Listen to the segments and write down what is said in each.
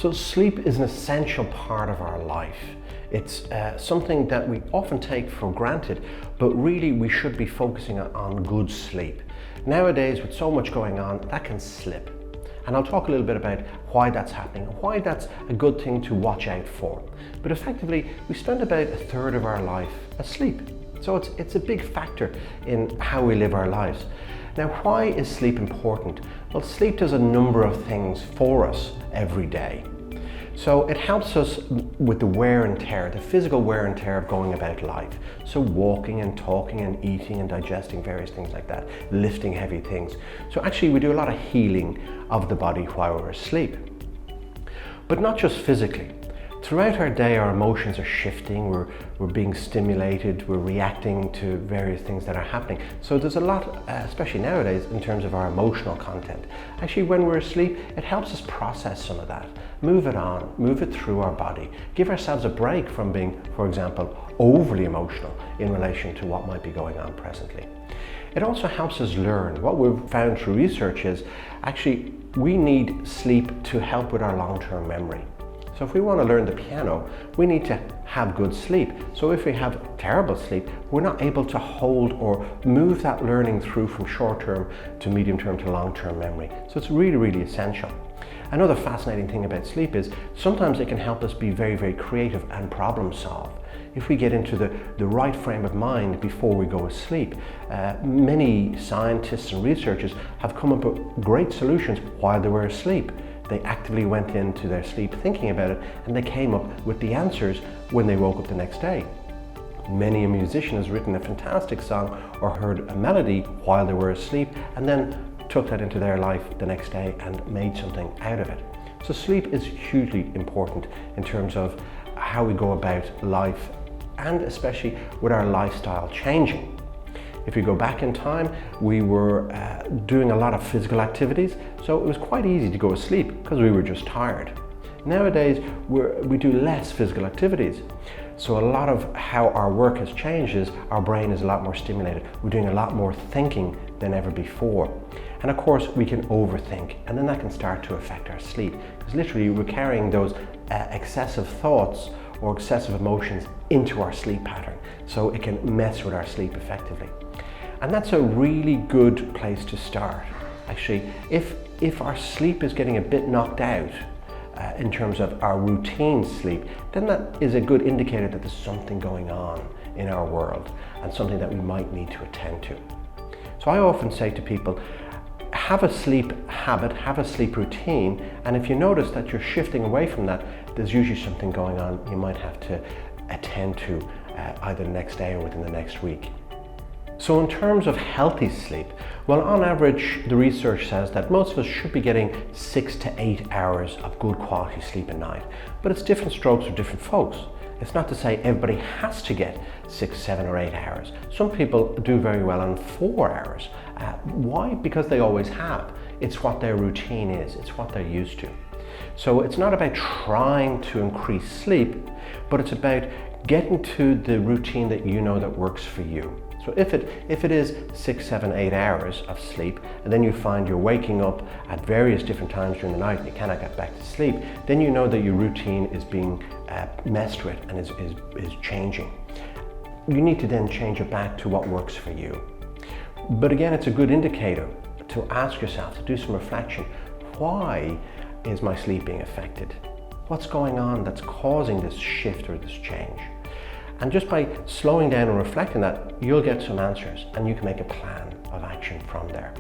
So sleep is an essential part of our life. It's something that we often take for granted, but really we should be focusing on good sleep. Nowadays, with so much going on, that can slip. And I'll talk a little bit about why that's happening, why that's a good thing to watch out for. But effectively, we spend about a third of our life asleep. So it's a big factor in how we live our lives. Now, why is sleep important? Well, sleep does a number of things for us every day. So it helps us with the wear and tear, the physical wear and tear of going about life. So walking and talking and eating and digesting various things like that, lifting heavy things. So actually we do a lot of healing of the body while we're asleep. But not just physically. Throughout our day, our emotions are shifting, we're being stimulated, we're reacting to various things that are happening. So there's a lot, especially nowadays, in terms of our emotional content. Actually, when we're asleep, it helps us process some of that, move it on, move it through our body, give ourselves a break from being, for example, overly emotional in relation to what might be going on presently. It also helps us learn. What we've found through research is actually we need sleep to help with our long-term memory. So if we want to learn the piano, we need to have good sleep. So if we have terrible sleep, we're not able to hold or move that learning through from short-term to medium-term to long-term memory. So it's really, really essential. Another fascinating thing about sleep is sometimes it can help us be very, very creative and problem solve. If we get into the right frame of mind before we go to sleep, many scientists and researchers have come up with great solutions while they were asleep. They actively went into their sleep thinking about it, and they came up with the answers when they woke up the next day. Many a musician has written a fantastic song or heard a melody while they were asleep and then took that into their life the next day and made something out of it. So sleep is hugely important in terms of how we go about life, and especially with our lifestyle changing. If we go back in time, we were doing a lot of physical activities, so it was quite easy to go to sleep because we were just tired. Nowadays, we do less physical activities. So a lot of how our work has changed is our brain is a lot more stimulated. We're doing a lot more thinking than ever before. And of course, we can overthink, and then that can start to affect our sleep. Because literally, we're carrying those excessive thoughts or excessive emotions into our sleep pattern. So it can mess with our sleep effectively. And that's a really good place to start. Actually, if our sleep is getting a bit knocked out in terms of our routine sleep, then that is a good indicator that there's something going on in our world and something that we might need to attend to. So I often say to people, have a sleep habit, have a sleep routine, and if you notice that you're shifting away from that, there's usually something going on you might have to attend to either the next day or within the next week. So in terms of healthy sleep, well, on average, the research says that most of us should be getting 6 to 8 hours of good quality sleep a night, but it's different strokes for different folks. It's not to say everybody has to get 6, 7 or 8 hours. Some people do very well on 4 hours. Why? Because they always have. It's what their routine is. It's what they're used to. So it's not about trying to increase sleep, but it's about getting to the routine that you know that works for you. So if it is 6, 7, 8 hours of sleep, and then you find you're waking up at various different times during the night and you cannot get back to sleep, then you know that your routine is being messed with and is changing. You need to then change it back to what works for you. But again, it's a good indicator to ask yourself, to do some reflection. Why is my sleep being affected? What's going on that's causing this shift or this change? And just by slowing down and reflecting that, you'll get some answers and you can make a plan of action from there.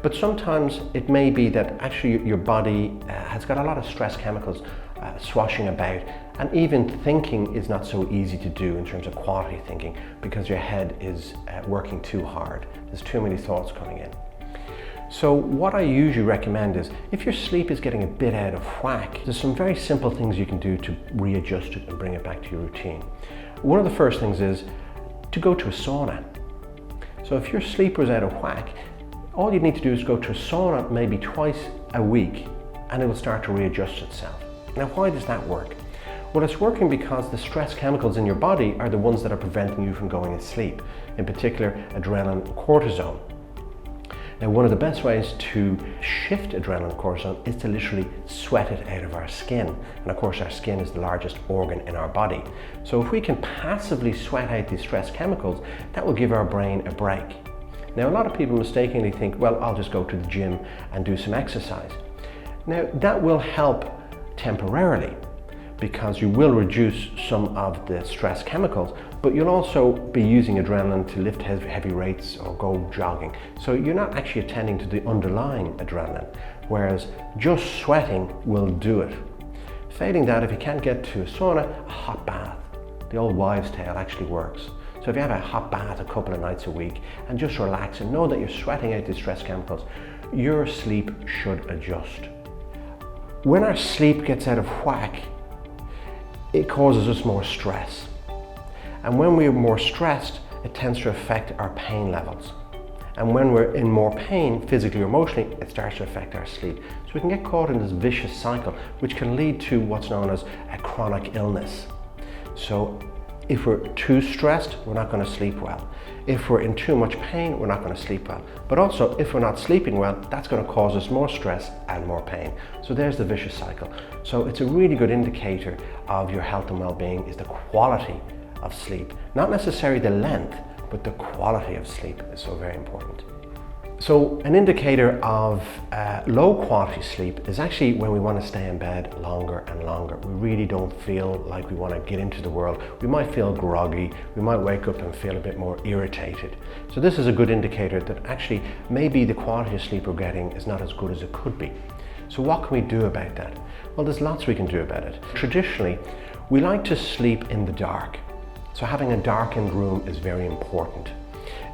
But sometimes it may be that actually your body has got a lot of stress chemicals swashing about, and even thinking is not so easy to do in terms of quality thinking because your head is working too hard. There's too many thoughts coming in. So what I usually recommend is if your sleep is getting a bit out of whack, there's some very simple things you can do to readjust it and bring it back to your routine. One of the first things is to go to a sauna. So if your sleep was out of whack, all you need to do is go to a sauna maybe twice a week and it will start to readjust itself. Now, why does that work? Well, it's working because the stress chemicals in your body are the ones that are preventing you from going to sleep, in particular adrenaline and cortisol. Now, one of the best ways to shift adrenaline cortisol is to literally sweat it out of our skin. And of course, our skin is the largest organ in our body. So if we can passively sweat out these stress chemicals, that will give our brain a break. Now, a lot of people mistakenly think, well, I'll just go to the gym and do some exercise. Now, that will help temporarily because you will reduce some of the stress chemicals, but you'll also be using adrenaline to lift heavy weights or go jogging. So you're not actually attending to the underlying adrenaline, whereas just sweating will do it. Failing that, if you can't get to a sauna, a hot bath. The old wives' tale actually works. So if you have a hot bath a couple of nights a week and just relax and know that you're sweating out the stress chemicals, your sleep should adjust. When our sleep gets out of whack, it causes us more stress. And when we're more stressed, it tends to affect our pain levels. And when we're in more pain, physically or emotionally, it starts to affect our sleep. So we can get caught in this vicious cycle, which can lead to what's known as a chronic illness. So if we're too stressed, we're not going to sleep well. If we're in too much pain, we're not going to sleep well. But also, if we're not sleeping well, that's going to cause us more stress and more pain. So there's the vicious cycle. So it's a really good indicator of your health and well-being is the quality of sleep. Not necessarily the length, but the quality of sleep is so very important. So an indicator of low quality sleep is actually when we want to stay in bed longer and longer. We really don't feel like we want to get into the world. We might feel groggy. We might wake up and feel a bit more irritated. So this is a good indicator that actually maybe the quality of sleep we're getting is not as good as it could be. So what can we do about that? Well, there's lots we can do about it. Traditionally, we like to sleep in the dark. So having a darkened room is very important.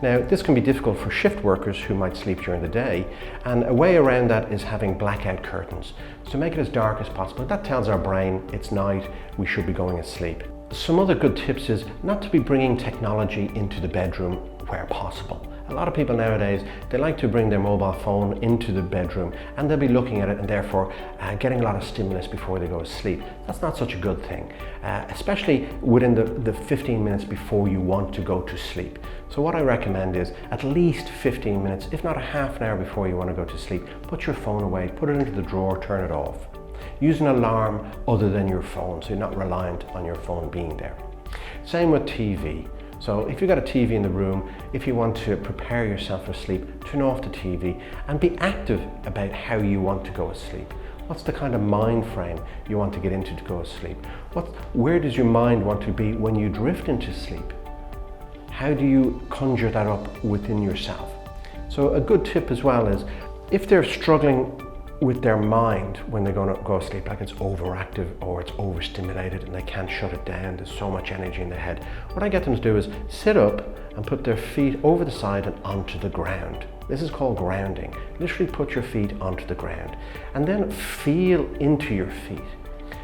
Now, this can be difficult for shift workers who might sleep during the day, and a way around that is having blackout curtains. So make it as dark as possible. That tells our brain it's night, we should be going to sleep. Some other good tips is not to be bringing technology into the bedroom where possible. A lot of people nowadays, they like to bring their mobile phone into the bedroom and they'll be looking at it and therefore getting a lot of stimulus before they go to sleep. That's not such a good thing, especially within the 15 minutes before you want to go to sleep. So what I recommend is at least 15 minutes, if not a half an hour before you want to go to sleep, put your phone away, put it into the drawer, turn it off. Use an alarm other than your phone so you're not reliant on your phone being there. Same with TV. So if you've got a TV in the room, if you want to prepare yourself for sleep, turn off the TV and be active about how you want to go to sleep. What's the kind of mind frame you want to get into to go to sleep? Where does your mind want to be when you drift into sleep? How do you conjure that up within yourself? So a good tip as well is if they're struggling with their mind when they're going to go to sleep, like it's overactive or it's overstimulated and they can't shut it down, there's so much energy in their head, what I get them to do is sit up and put their feet over the side and onto the ground. This is called grounding. Literally put your feet onto the ground and then feel into your feet.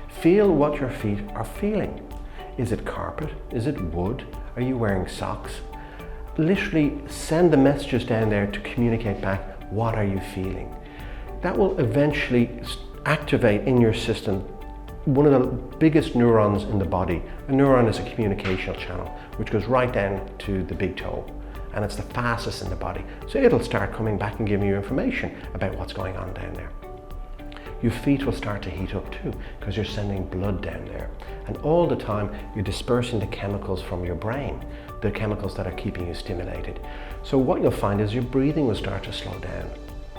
Feel what your feet are feeling. Is it carpet? Is it wood? Are you wearing socks? Literally send the messages down there to communicate back, what are you feeling? That will eventually activate in your system one of the biggest neurons in the body. A neuron is a communicational channel which goes right down to the big toe, and it's the fastest in the body. So it'll start coming back and giving you information about what's going on down there. Your feet will start to heat up too because you're sending blood down there. And all the time you're dispersing the chemicals from your brain, the chemicals that are keeping you stimulated. So what you'll find is your breathing will start to slow down.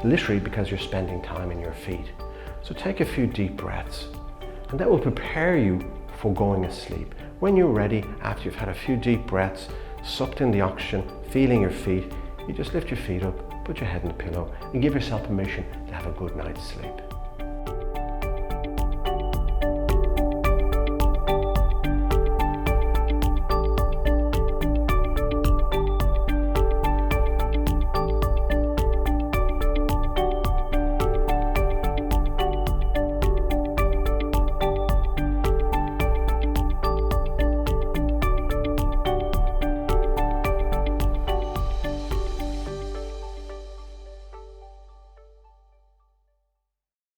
Literally because you're spending time in your feet. So take a few deep breaths and that will prepare you for going to sleep. When you're ready, after you've had a few deep breaths, sucked in the oxygen, feeling your feet, you just lift your feet up, put your head in the pillow and give yourself permission to have a good night's sleep.